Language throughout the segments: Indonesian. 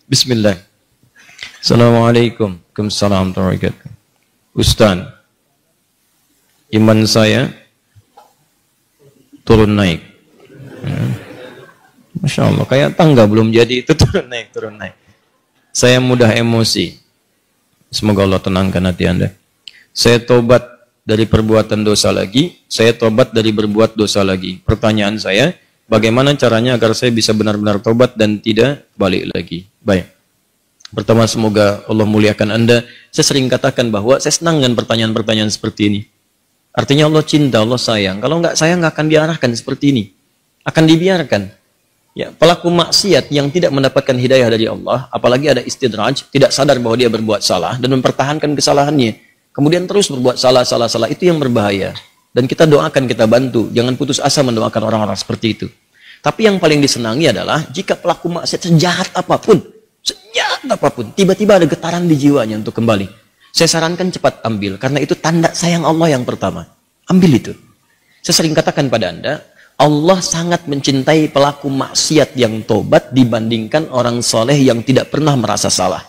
Bismillah. Assalamualaikum. Waalaikumsalam warahmatullahi wabarakatuh. Ustaz, iman saya turun naik. Masya Allah, kayak tangga belum jadi itu turun naik, turun naik. Saya mudah emosi. Semoga Allah tenangkan hati Anda. Saya tobat dari perbuatan dosa lagi, saya tobat dari berbuat dosa lagi. Pertanyaan saya, bagaimana caranya agar saya bisa benar-benar tobat dan tidak balik lagi? Baik. Pertama, semoga Allah muliakan Anda. Saya sering katakan bahwa saya senang dengan pertanyaan-pertanyaan seperti ini. Artinya Allah cinta, Allah sayang. Kalau nggak sayang, nggak akan diarahkan seperti ini. Akan dibiarkan. Ya, pelaku maksiat yang tidak mendapatkan hidayah dari Allah, apalagi ada istidraj, tidak sadar bahwa dia berbuat salah dan mempertahankan kesalahannya. Kemudian terus berbuat salah, itu yang berbahaya. Dan kita doakan, kita bantu. Jangan putus asa mendoakan orang-orang seperti itu. Tapi yang paling disenangi adalah jika pelaku maksiat sejahat apapun, tiba-tiba ada getaran di jiwanya untuk kembali. Saya sarankan cepat ambil, karena itu tanda sayang Allah yang pertama. Ambil itu. Saya sering katakan pada Anda, Allah sangat mencintai pelaku maksiat yang tobat dibandingkan orang soleh yang tidak pernah merasa salah.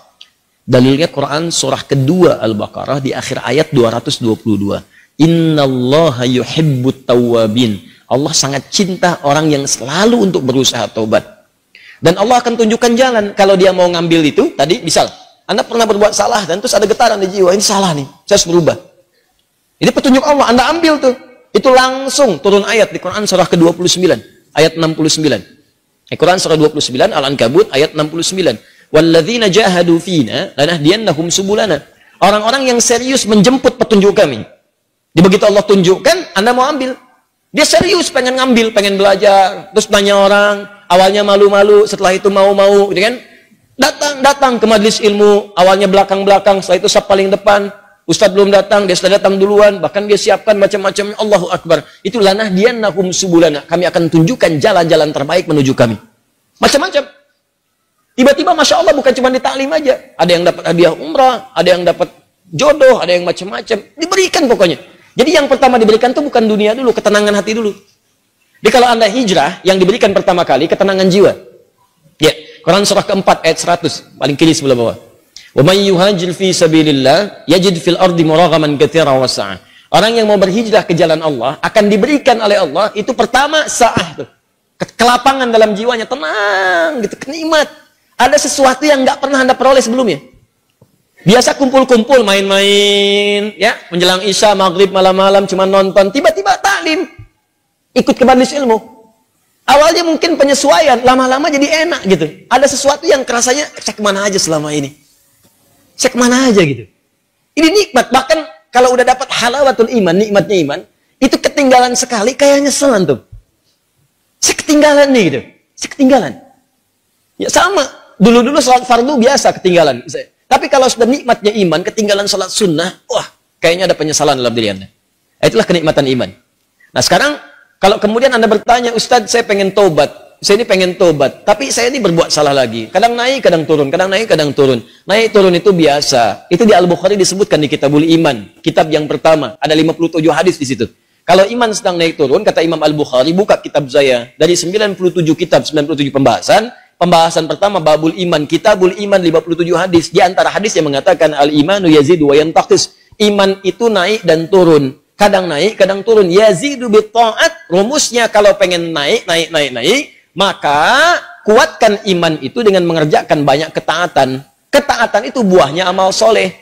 Dalilnya Quran surah kedua Al-Baqarah di akhir ayat 222. Innallaha yuhibbut tawwabin. Allah sangat cinta orang yang selalu untuk berusaha tobat. Dan Allah akan tunjukkan jalan. Kalau dia mau ngambil itu, tadi misal, Anda pernah berbuat salah dan terus ada getaran di jiwa, ini salah nih, saya harus berubah. Ini petunjuk Allah, Anda ambil tuh. Itu langsung turun ayat di Quran surah ke-29, ayat 69. Quran surah 29, Al-Ankabut, ayat 69. Walladzina jahadu fina lanahdiyannahum subulana. Orang-orang yang serius menjemput petunjuk kami. Begitu Allah tunjukkan, Anda mau ambil. Dia serius pengen ngambil, pengen belajar, terus tanya orang, awalnya malu-malu, setelah itu mau-mau, gitu kan? Datang ke majelis ilmu, awalnya belakang-belakang, setelah itu sab paling depan, ustadz belum datang, dia sudah datang duluan, bahkan dia siapkan macam-macam, Allahu Akbar. Itu lanahdiyannahum subulana, kami akan tunjukkan jalan-jalan terbaik menuju kami. Macam-macam. Tiba-tiba Masya Allah bukan cuma di taklim aja, ada yang dapat hadiah umrah, ada yang dapat jodoh, ada yang macam-macam, diberikan pokoknya. Jadi yang pertama diberikan itu bukan dunia dulu, ketenangan hati dulu. Jadi kalau Anda hijrah, yang diberikan pertama kali ketenangan jiwa. Ya, Quran surah keempat ayat 100, paling kiri sebelah bawah. Wa may yuhajir fi sabilillah yajid fil ardi muraghaman katsiran wa sa'ah. Orang yang mau berhijrah ke jalan Allah akan diberikan oleh Allah itu pertama sa'ah tuh. Kelapangan dalam jiwanya, tenang gitu, kenikmat. Ada sesuatu yang nggak pernah Anda peroleh sebelumnya. Biasa kumpul-kumpul, main-main, ya, menjelang Isya, maghrib, malam-malam, cuma nonton, tiba-tiba taklim, ikut ke majelis ilmu. Awalnya mungkin penyesuaian, lama-lama jadi enak gitu. Ada sesuatu yang kerasanya, saya kemana aja selama ini? Saya kemana aja gitu. Ini nikmat, bahkan kalau udah dapat halawatul iman, nikmatnya iman, itu ketinggalan sekali, kayak nyeselan tuh. Saya ketinggalan nih gitu, saya ketinggalan. Ya sama, dulu-dulu sholat fardu biasa ketinggalan. Tapi kalau sudah nikmatnya iman, ketinggalan sholat sunnah, wah, kayaknya ada penyesalan dalam diri Anda. Itulah kenikmatan iman. Nah sekarang, kalau kemudian Anda bertanya, Ustadz saya pengen tobat, saya ini pengen tobat, tapi saya ini berbuat salah lagi. Kadang naik, kadang turun, kadang naik, kadang turun. Naik turun itu biasa. Itu di Al-Bukhari disebutkan di Kitabul Iman, kitab yang pertama. Ada 57 hadis di situ. Kalau iman sedang naik turun, kata Imam Al-Bukhari, buka kitab saya. Dari 97 kitab, 97 pembahasan, pembahasan pertama babul iman, kitabul iman 57 hadis. Di antara hadis yang mengatakan al-imanu yazidu wa yantaqis. Iman itu naik dan turun. Kadang naik, kadang turun. Yazidu bi ta'at. Rumusnya kalau pengen naik, maka kuatkan iman itu dengan mengerjakan banyak ketaatan. Ketaatan itu buahnya amal soleh.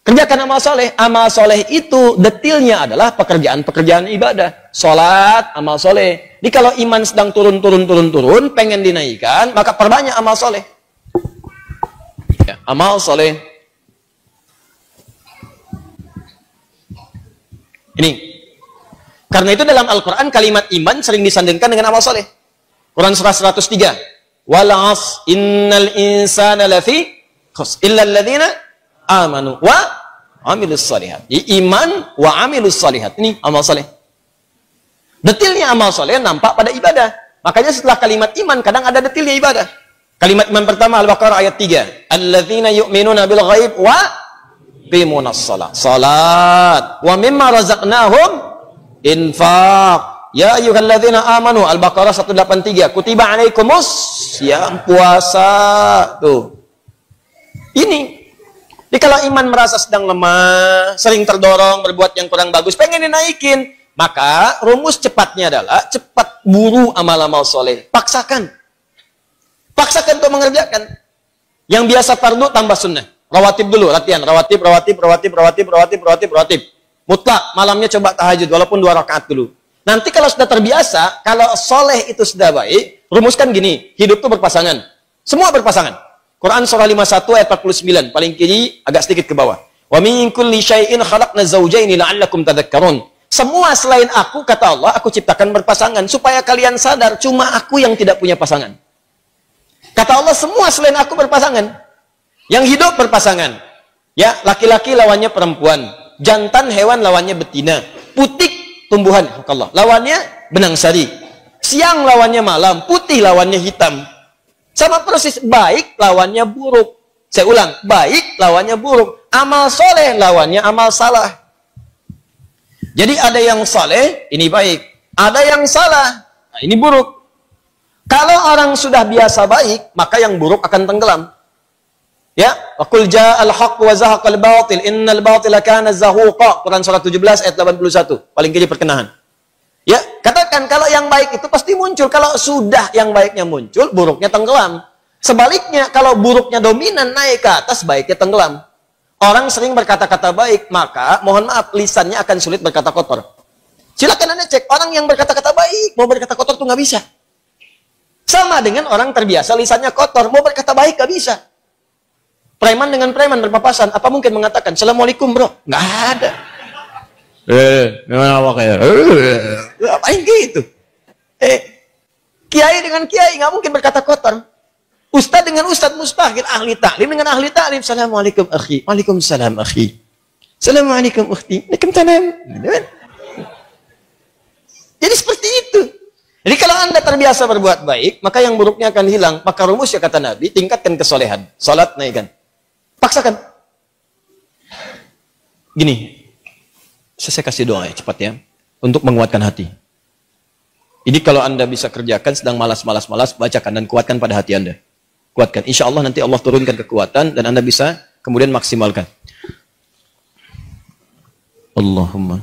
Kerjakan amal soleh. Amal soleh itu detilnya adalah pekerjaan-pekerjaan ibadah. Sholat, amal soleh. Jadi kalau iman sedang turun, pengen dinaikkan, maka perbanyak amal soleh. Ya, amal soleh. Ini. Karena itu dalam Al-Quran kalimat iman sering disandingkan dengan amal soleh. Quran surah 103. Wal 'asr innal insana lafi khusr illa alladziina amanu wa amilus shalihat. Iman wa amilus shalihat. Ini amal soleh. Detilnya amal soleh nampak pada ibadah. Makanya setelah kalimat iman kadang ada detilnya ibadah. Kalimat iman pertama Al-Baqarah ayat 3. Alladzina yu'minuna bil ghaib wa yuqimunas shalah. Salat. Wa mimma razaqnahum infaq. Ya ayyuhalladzina amanu. Al-Baqarah 183. Kutiba alaikumus yang puasa. Tuh. Ini. Jadi kalau iman merasa sedang lemah, sering terdorong berbuat yang kurang bagus, pengen dinaikin, maka rumus cepatnya adalah cepat buru amal-amal soleh. Paksakan. Paksakan untuk mengerjakan. Yang biasa fardu tambah sunnah. Rawatib dulu, latihan. Rawatib. Mutlak, malamnya coba tahajud, walaupun 2 rakaat dulu. Nanti kalau sudah terbiasa, kalau soleh itu sudah baik, rumuskan gini, hidup itu berpasangan. Semua berpasangan. Quran surah 51 ayat 49, paling kiri agak sedikit ke bawah. Wa min kulli syai'in khalaqna zawjaini la'allakum tadhakkarun. Semua selain aku, kata Allah, aku ciptakan berpasangan supaya kalian sadar cuma aku yang tidak punya pasangan. Kata Allah, semua selain aku berpasangan. Yang hidup berpasangan. Ya, laki-laki lawannya perempuan, jantan hewan lawannya betina, putik tumbuhan, Allah, lawannya benang sari. Siang lawannya malam, putih lawannya hitam. Sama persis, baik lawannya buruk. Saya ulang, baik lawannya buruk. Amal soleh lawannya amal salah. Jadi ada yang soleh, ini baik. Ada yang salah, nah ini buruk. Kalau orang sudah biasa baik, maka yang buruk akan tenggelam. Ya, wa qul ja'al haqq wa zahaqal batil, innal batila kana zahuqa. Quran surah 17 ayat 81. Paling kiri perkenahan. Ya, katakan kalau yang baik itu pasti muncul. Kalau sudah yang baiknya muncul, buruknya tenggelam. Sebaliknya, kalau buruknya dominan naik ke atas, baiknya tenggelam. Orang sering berkata-kata baik, maka mohon maaf, lisannya akan sulit berkata kotor. Silakan Anda cek, orang yang berkata-kata baik, mau berkata kotor tuh nggak bisa. Sama dengan orang terbiasa lisannya kotor, mau berkata baik nggak bisa. Preman dengan preman berpapasan, apa mungkin mengatakan, Assalamualaikum bro? Nggak ada. Memang apa kayak? Apain gitu? Kiai dengan kiai nggak mungkin berkata kotor. Ustadz dengan ustadz mustahil. Ahli taklim dengan ahli taklim. Assalamualaikum akhi. Waalaikumsalam akhi. Assalamualaikum ukhti. Waalaikumsalam. Jadi seperti itu. Jadi kalau Anda terbiasa berbuat baik, maka yang buruknya akan hilang. Maka rumusnya kata Nabi, tingkatkan kesolehan. Salat naikkan. Paksakan. Gini. Saya kasih doa ya, cepat ya. Untuk menguatkan hati. Ini kalau Anda bisa kerjakan, sedang malas, bacakan dan kuatkan pada hati Anda. Kuatkan. Insya Allah nanti Allah turunkan kekuatan dan Anda bisa kemudian maksimalkan. Allahumma.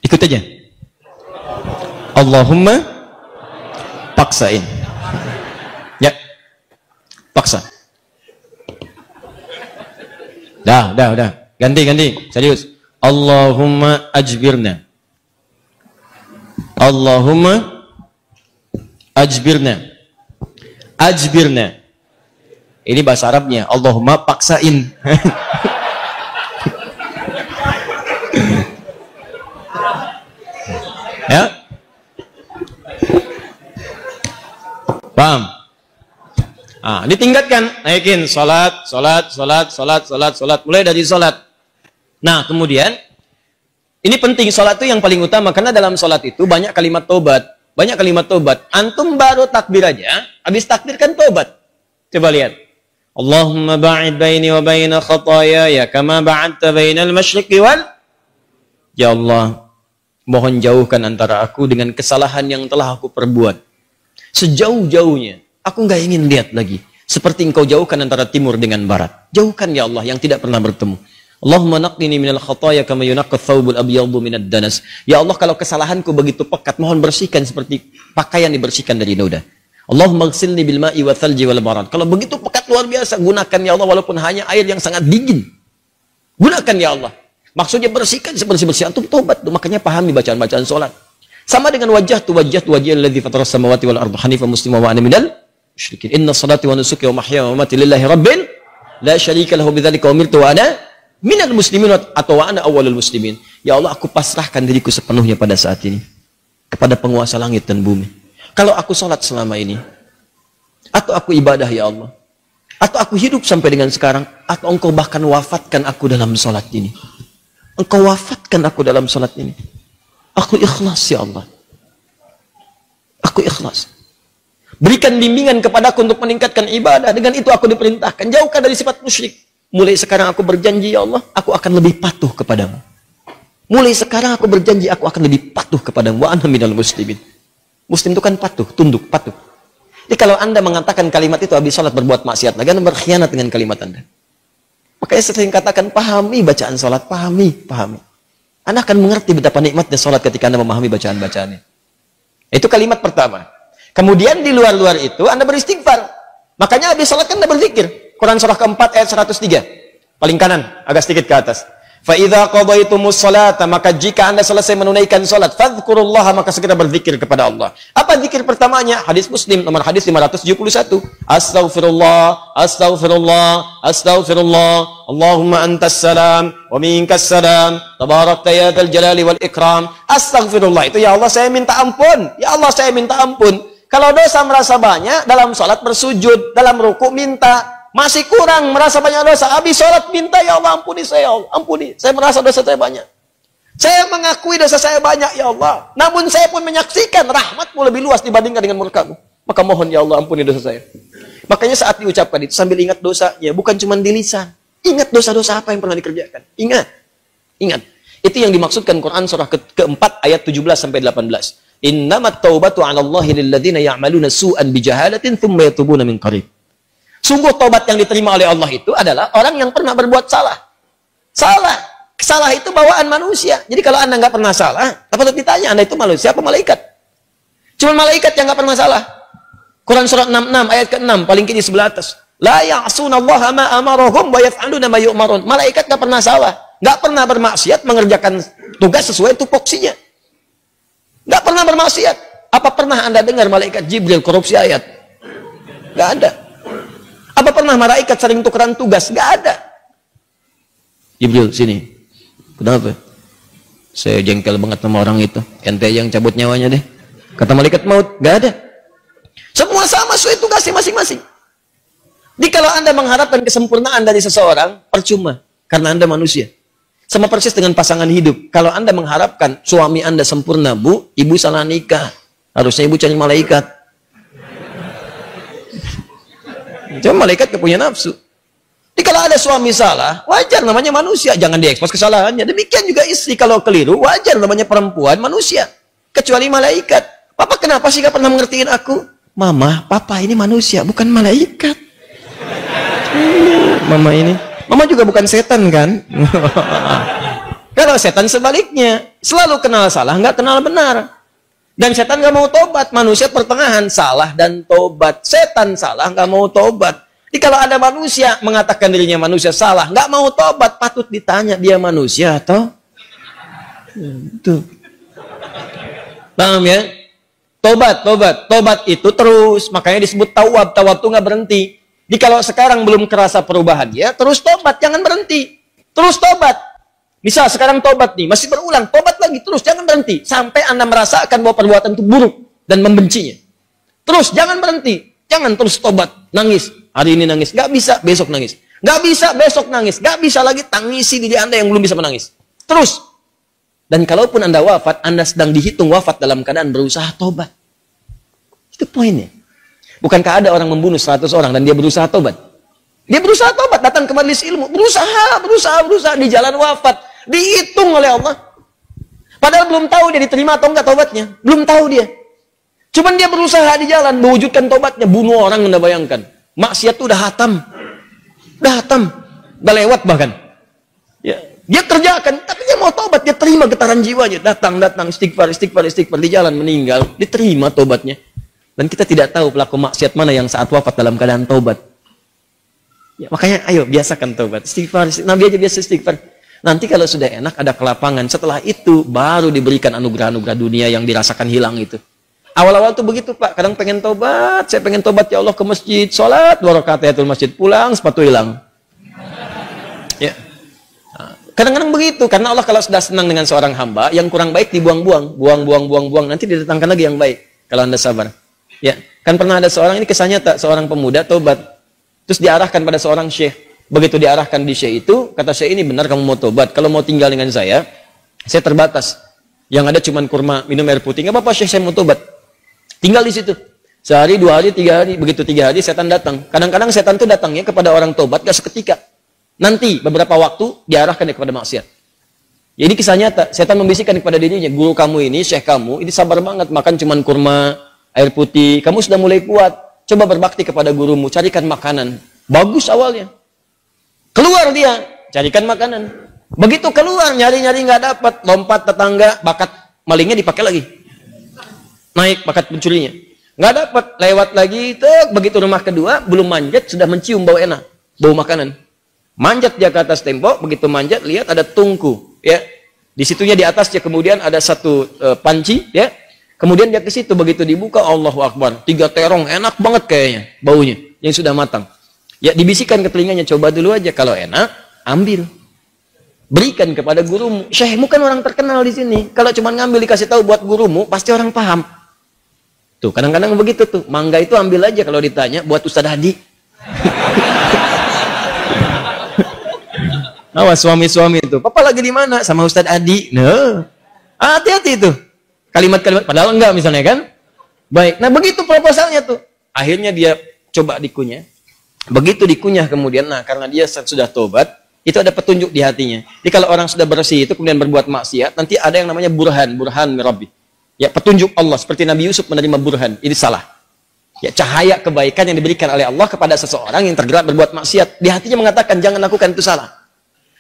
Ikut aja. Allahumma paksain. Ya. Paksa. Udah. Ganti. Serius. Allahumma ajbirna. Allahumma ajbirna. Ajbirna. Ini bahasa Arabnya. Allahumma paksain. Ya? Paham? Ditingkatkan, naikin salat. Mulai dari salat. Nah, kemudian ini penting, salat itu yang paling utama karena dalam salat itu banyak kalimat tobat. Antum baru takbir aja, habis takbir kan tobat. Coba lihat. Allahumma ba'id baini wa baina khataaya kama ba'adta bainal masyriqi wal. Ya Allah, mohon jauhkan antara aku dengan kesalahan yang telah aku perbuat. Sejauh-jauhnya. Aku nggak ingin lihat lagi. Seperti engkau jauhkan antara timur dengan barat. Jauhkan ya Allah yang tidak pernah bertemu. Allahumma naqqini minal khataaya kama yunaqqat thawbul abyadu minad danas. Ya Allah, kalau kesalahanku begitu pekat, mohon bersihkan seperti pakaian dibersihkan dari noda. Allahumma ghsilni bil ma'i wa thalji wal barad. Kalau begitu pekat luar biasa, gunakan ya Allah walaupun hanya air yang sangat dingin. Gunakan ya Allah. Maksudnya bersihkan sebersih-bersih. Antum tobat tuh, makanya pahami bacaan-bacaan salat. Sama dengan wajah alladzi fataras samawati wal arda hanifan musliman wa ana minal musyrikin. Inna salati wa nusuki wa mahyaya wa mamati lillahi rabbil la syarika lahu bidzalika umirtu wa ana minal muslimin atau wa ana awwalul muslimin. Ya Allah, aku pasrahkan diriku sepenuhnya pada saat ini kepada penguasa langit dan bumi. Kalau aku salat selama ini, atau aku ibadah ya Allah, atau aku hidup sampai dengan sekarang, atau engkau bahkan wafatkan aku dalam salat ini. Engkau wafatkan aku dalam salat ini. Aku ikhlas ya Allah. Aku ikhlas. Berikan bimbingan kepadaku untuk meningkatkan ibadah. Dengan itu aku diperintahkan. Jauhkan dari sifat musyrik. Mulai sekarang aku berjanji ya Allah, aku akan lebih patuh kepadamu. Mulai sekarang aku berjanji, aku akan lebih patuh kepadamu. Wa ana minal muslimin. Muslim itu kan patuh, tunduk, patuh. Jadi kalau Anda mengatakan kalimat itu habis sholat berbuat maksiat, lagi Anda berkhianat dengan kalimat Anda. Makanya sering katakan, pahami bacaan sholat, pahami. Anda akan mengerti betapa nikmatnya sholat ketika Anda memahami bacaan-bacaannya. Itu kalimat pertama. Kemudian di luar-luar itu Anda beristighfar. Makanya habis sholat kan Anda berzikir. Quran surah keempat ayat 103. Paling kanan, agak sedikit ke atas. فَإِذَا قَضَيْتُمُ الصَّلَاةَ, maka jika Anda selesai menunaikan salat, fadhkurullaha, maka segera berzikir kepada Allah. Apa zikir pertamanya? Hadis Muslim nomor hadis 571. Astaghfirullah, astaghfirullah, astaghfirullah. Allahumma antas salam wa minkas salam. Tabarakta ya dzal jalali wal ikram. Astaghfirullah itu, ya Allah saya minta ampun. Ya Allah saya minta ampun. Kalau dosa merasa banyak, dalam salat bersujud, dalam ruku minta. Masih kurang, merasa banyak dosa. Habis sholat minta, ya Allah ampuni saya, ya Allah. Ampuni, saya merasa dosa saya banyak. Saya mengakui dosa saya banyak, ya Allah. Namun saya pun menyaksikan rahmatmu lebih luas dibandingkan dengan murkamu. Maka mohon, ya Allah ampuni dosa saya. Makanya saat diucapkan itu sambil ingat dosanya, bukan cuma di lisan. Ingat dosa-dosa apa yang pernah dikerjakan. Ingat. Itu yang dimaksudkan Quran surah keempat ayat 17-18. Innamat taubatu 'ala Allahi lilladzina ya'maluna su'an bijahalatin thumma yatubuna min qarib. Sungguh tobat yang diterima oleh Allah itu adalah orang yang pernah berbuat salah. Salah itu bawaan manusia. Jadi kalau Anda nggak pernah salah, apa ditanya Anda itu manusia apa malaikat? Cuma malaikat yang nggak pernah salah. Quran surat 66 ayat ke-6 paling kiri sebelah atas. La ya'sunallaha ma amarahum wa yaf'aluna ma yu'marun. Malaikat nggak pernah salah, nggak pernah bermaksiat, mengerjakan tugas sesuai tupoksinya. Nggak pernah bermaksiat. Apa pernah Anda dengar malaikat Jibril korupsi ayat? Nggak ada. Apa pernah malaikat sering tukeran tugas? Nggak ada. Jibril, sini. Kenapa? Saya jengkel banget sama orang itu. Ente yang cabut nyawanya deh. Kata malaikat maut, nggak ada. Semua sama sesuai tugasnya masing-masing. Jadi kalau Anda mengharapkan kesempurnaan dari seseorang, percuma. Karena Anda manusia. Sama persis dengan pasangan hidup. Kalau Anda mengharapkan suami Anda sempurna, Bu, ibu salah nikah. Harusnya ibu cari malaikat. Cuma malaikat gak punya nafsu. Jadi kalau ada suami salah, wajar namanya manusia. Jangan diekspos kesalahannya. Demikian juga istri kalau keliru, wajar namanya perempuan manusia. Kecuali malaikat. Papa kenapa sih gak pernah mengertiin aku? Mama, papa ini manusia, bukan malaikat. Mama juga bukan setan kan? Kalau setan sebaliknya. Selalu kenal salah, gak kenal benar. Dan setan nggak mau tobat. Manusia pertengahan, salah dan tobat. Setan salah, nggak mau tobat. Jadi kalau ada manusia mengatakan dirinya manusia salah, nggak mau tobat, patut ditanya dia manusia atau? Tuh. Paham ya? Tobat itu terus. Makanya disebut tawab. Tawab itu nggak berhenti. Jadi kalau sekarang belum kerasa perubahan dia, terus tobat, jangan berhenti. Terus tobat. Misal sekarang tobat nih, masih berulang, tobat lagi terus, jangan berhenti. Sampai Anda merasakan bahwa perbuatan itu buruk dan membencinya. Terus, jangan berhenti. Jangan terus tobat, nangis. Hari ini nangis, nggak bisa, besok nangis. Nggak bisa, besok nangis. Nggak bisa lagi, tangisi diri Anda yang belum bisa menangis. Terus. Dan kalaupun Anda wafat, Anda sedang dihitung wafat dalam keadaan berusaha tobat. Itu poinnya. Bukankah ada orang membunuh 100 orang dan dia berusaha tobat? Dia berusaha tobat, datang ke majelis ilmu. Berusaha di jalan wafat. Dihitung oleh Allah. Padahal belum tahu dia diterima atau enggak tobatnya. Belum tahu dia. Cuman dia berusaha di jalan mewujudkan tobatnya. Bunuh orang, Anda bayangkan. Maksiat itu udah hatam. Udah lewat bahkan. Ya. Dia kerjakan, tapi dia mau tobat. Dia terima getaran jiwanya. Datang, istighfar. Di jalan meninggal. Diterima tobatnya. Dan kita tidak tahu pelaku maksiat mana yang saat wafat dalam keadaan tobat. Ya, makanya ayo biasakan tobat. Istighfar. Nabi aja biasa istighfar. Nanti kalau sudah enak ada kelapangan. Setelah itu baru diberikan anugerah-anugerah dunia yang dirasakan hilang itu. Awal-awal tuh begitu Pak. Kadang pengen tobat. Saya pengen tobat ya Allah ke masjid. Sholat 2 rakaat tahiyatul masjid. Pulang sepatu hilang. Ya. Kadang-kadang begitu. Karena Allah kalau sudah senang dengan seorang hamba. Yang kurang baik dibuang-buang. Buang. Nanti didatangkan lagi yang baik. Kalau Anda sabar. Ya. Kan pernah ada seorang ini kisahnya tak. Seorang pemuda tobat. Terus diarahkan pada seorang syekh. Begitu diarahkan di syekh itu, kata syekh ini benar kamu mau tobat. Kalau mau tinggal dengan saya terbatas. Yang ada cuma kurma, minum air putih. Nggak apa-apa syekh, saya mau tobat. Tinggal di situ. Sehari, 2 hari, 3 hari. Begitu 3 hari, setan datang. Kadang-kadang setan itu datangnya kepada orang tobat, gak seketika. Nanti, beberapa waktu, diarahkan kepada maksiat. Jadi kisah nyata, setan membisikkan kepada dirinya, guru kamu ini, syekh kamu, ini sabar banget, makan cuma kurma, air putih. Kamu sudah mulai kuat. Coba berbakti kepada gurumu, carikan makanan. Bagus awalnya. Keluar dia, carikan makanan. Begitu keluar, nyari-nyari nggak dapat, lompat tetangga, bakat malingnya dipakai lagi. Naik bakat pencurinya. Nggak dapat, lewat lagi, begitu rumah kedua, belum manjat, sudah mencium bau enak, bau makanan. Manjat dia ke atas tembok, begitu manjat, lihat ada tungku, ya. Di situnya di atasnya kemudian ada satu panci, ya. Kemudian dia ke situ, begitu dibuka, Allahu Akbar, 3 terong, enak banget kayaknya, baunya, yang sudah matang. Ya, dibisikkan ke telinganya, coba dulu aja, kalau enak, ambil. Berikan kepada gurumu. Syekhmu kan orang terkenal di sini. Kalau cuma ngambil dikasih tahu buat gurumu, pasti orang paham. Tuh, kadang-kadang begitu tuh, mangga itu ambil aja kalau ditanya, buat Ustadz Hadi. Awas suami-suami itu, papa lagi di mana? Sama Ustadz Adi. Nah, hati-hati itu. Kalimat-kalimat, padahal enggak misalnya kan? Baik, nah begitu proposalnya tuh. Akhirnya dia coba dikunyah. Begitu dikunyah kemudian, nah karena dia sudah tobat, itu ada petunjuk di hatinya. Jadi kalau orang sudah bersih itu kemudian berbuat maksiat, nanti ada yang namanya burhan mirabbi. Ya, petunjuk Allah, seperti Nabi Yusuf menerima burhan, ini salah. Ya, cahaya kebaikan yang diberikan oleh Allah kepada seseorang yang tergerak berbuat maksiat. Di hatinya mengatakan, jangan lakukan itu salah.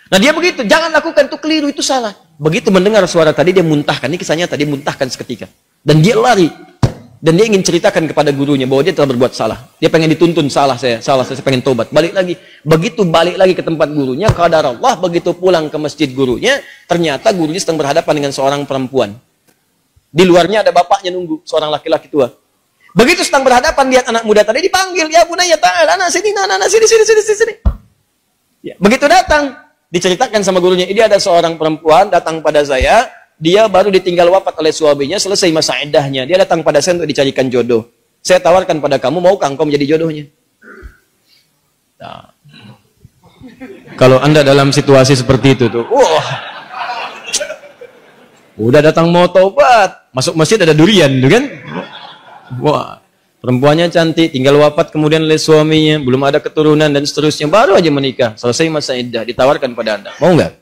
Nah dia begitu, jangan lakukan itu keliru, itu salah. Begitu mendengar suara tadi, dia muntahkan. Ini kisahnya tadi, muntahkan seketika. Dan dia lari. Dan dia ingin ceritakan kepada gurunya bahwa dia telah berbuat salah. Dia pengen dituntun, salah saya pengen tobat. Balik lagi. Begitu balik lagi ke tempat gurunya, qadar Allah, begitu pulang ke masjid gurunya, ternyata gurunya sedang berhadapan dengan seorang perempuan. Di luarnya ada bapaknya nunggu, seorang laki-laki tua. Begitu sedang berhadapan, lihat anak muda tadi dipanggil, ya bunaya ta'ala, anak sini, sini. Ya, begitu datang, diceritakan sama gurunya, ini ada seorang perempuan datang pada saya, dia baru ditinggal wafat oleh suaminya, selesai masa iddahnya, dia datang pada saya untuk dicarikan jodoh. Saya tawarkan pada kamu, maukah engkau menjadi jodohnya? Nah, kalau anda dalam situasi seperti itu tuh, wah, udah datang mau taubat, masuk masjid ada durian, tuh kan? Wah, perempuannya cantik, tinggal wafat kemudian oleh suaminya, belum ada keturunan dan seterusnya, baru aja menikah, selesai masa iddah, ditawarkan pada anda, mau nggak?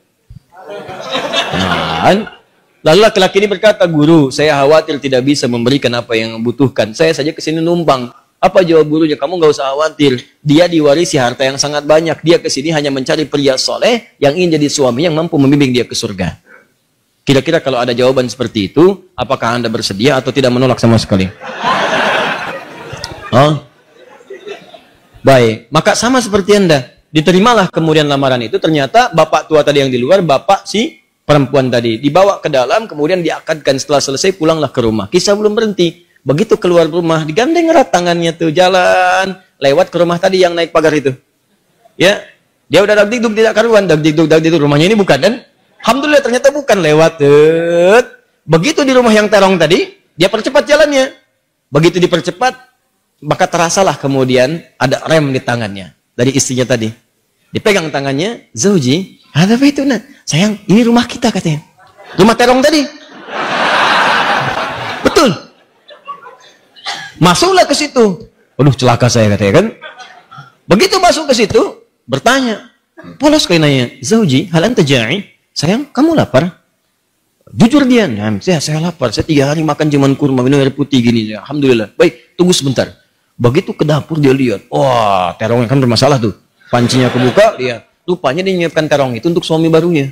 Nah, lalu laki-laki ini berkata, guru, saya khawatir tidak bisa memberikan apa yang membutuhkan, saya saja kesini numpang. Apa jawab gurunya? Kamu nggak usah khawatir, dia diwarisi harta yang sangat banyak, dia kesini hanya mencari pria soleh yang ingin jadi suami yang mampu membimbing dia ke surga. Kira-kira kalau ada jawaban seperti itu, apakah anda bersedia atau tidak menolak sama sekali? Oh, baik. Maka sama seperti anda, diterimalah kemudian lamaran itu. Ternyata bapak tua tadi yang di luar, bapak si perempuan tadi dibawa ke dalam, kemudian diakadkan. Setelah selesai pulanglah ke rumah. Kisah belum berhenti. Begitu keluar rumah, digandeng erat tangannya tuh, jalan lewat ke rumah tadi yang naik pagar itu. Ya, dia udah dagdikduk tidak karuan, dagdikduk rumahnya ini bukan kan? Alhamdulillah ternyata bukan, lewat. Begitu di rumah yang terong tadi, dia percepat jalannya. Begitu dipercepat, maka terasalah kemudian ada rem di tangannya dari istrinya tadi. Dipegang tangannya, Zauji, ada apa itu? Nah, sayang, ini rumah kita katanya. Rumah terong tadi. Betul. Masuklah ke situ. Waduh, celaka saya katanya kan. Begitu masuk ke situ, bertanya. Polos kayak nanya, Zauji, hal anta ja'i? Sayang, kamu lapar? Jujur dia, nah, saya lapar. Saya 3 hari makan cuman kurma, minum air putih gini. Alhamdulillah. Baik, tunggu sebentar. Begitu ke dapur dia lihat, wah, terongnya kan bermasalah tuh. Pancinya kebuka, lihat. Rupanya dia menyiapkan terong itu untuk suami barunya.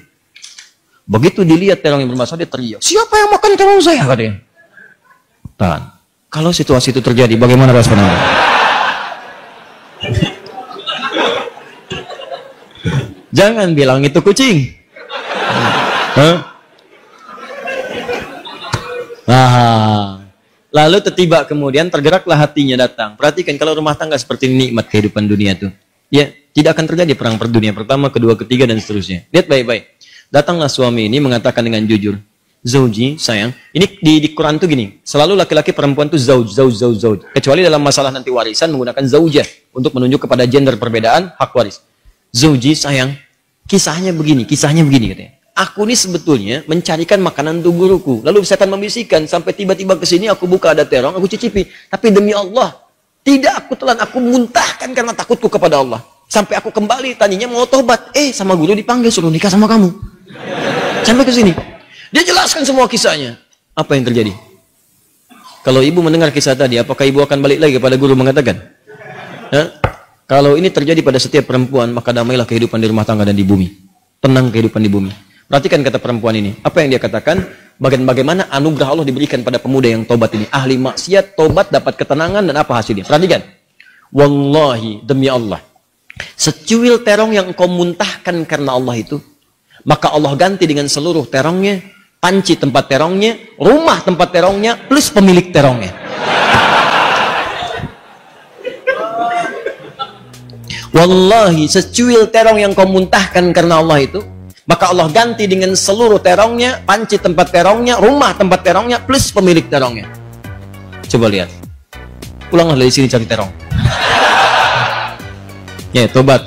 Begitu dilihat terong yang bermasalah, dia teriak, siapa yang makan terong saya? Katanya. Tahan. Kalau situasi itu terjadi, bagaimana respon Anda? Jangan bilang itu kucing. Lalu tiba kemudian tergeraklah hatinya datang. Perhatikan kalau rumah tangga seperti ini, nikmat kehidupan dunia tuh. Ya, tidak akan terjadi perang per dunia pertama, kedua, ketiga dan seterusnya. Lihat baik-baik. Datanglah suami ini mengatakan dengan jujur, Zauji, sayang. Ini di Quran tuh gini, selalu laki-laki perempuan tuh zauj. Kecuali dalam masalah nanti warisan menggunakan zaujah untuk menunjuk kepada gender perbedaan hak waris. Zauji, sayang. Kisahnya begini katanya. Aku ini sebetulnya mencarikan makanan untuk guruku. Lalu setan membisikkan sampai tiba-tiba ke sini aku buka ada terong, aku cicipi. Tapi demi Allah, tidak aku telan, aku muntahkan karena takutku kepada Allah. Sampai aku kembali tadinya mau tobat, sama guru dipanggil suruh nikah sama kamu. Sampai ke sini. Dia jelaskan semua kisahnya. Apa yang terjadi? Kalau ibu mendengar kisah tadi, apakah ibu akan balik lagi kepada guru mengatakan? Kalau ini terjadi pada setiap perempuan, maka damailah kehidupan di rumah tangga dan di bumi. Tenang kehidupan di bumi. Perhatikan kata perempuan ini. Apa yang dia katakan? Bagaimana anugerah Allah diberikan pada pemuda yang tobat ini. Ahli maksiat, tobat, dapat ketenangan, dan apa hasilnya? Perhatikan. Wallahi, demi Allah. Secuil terong yang engkau muntahkan karena Allah itu, maka Allah ganti dengan seluruh terongnya, panci tempat terongnya, rumah tempat terongnya, plus pemilik terongnya. Wallahi, secuil terong yang kau muntahkan karena Allah itu, maka Allah ganti dengan seluruh terongnya, panci tempat terongnya, rumah tempat terongnya, plus pemilik terongnya. Coba lihat. Pulanglah dari sini cari terong. Ya, tobat.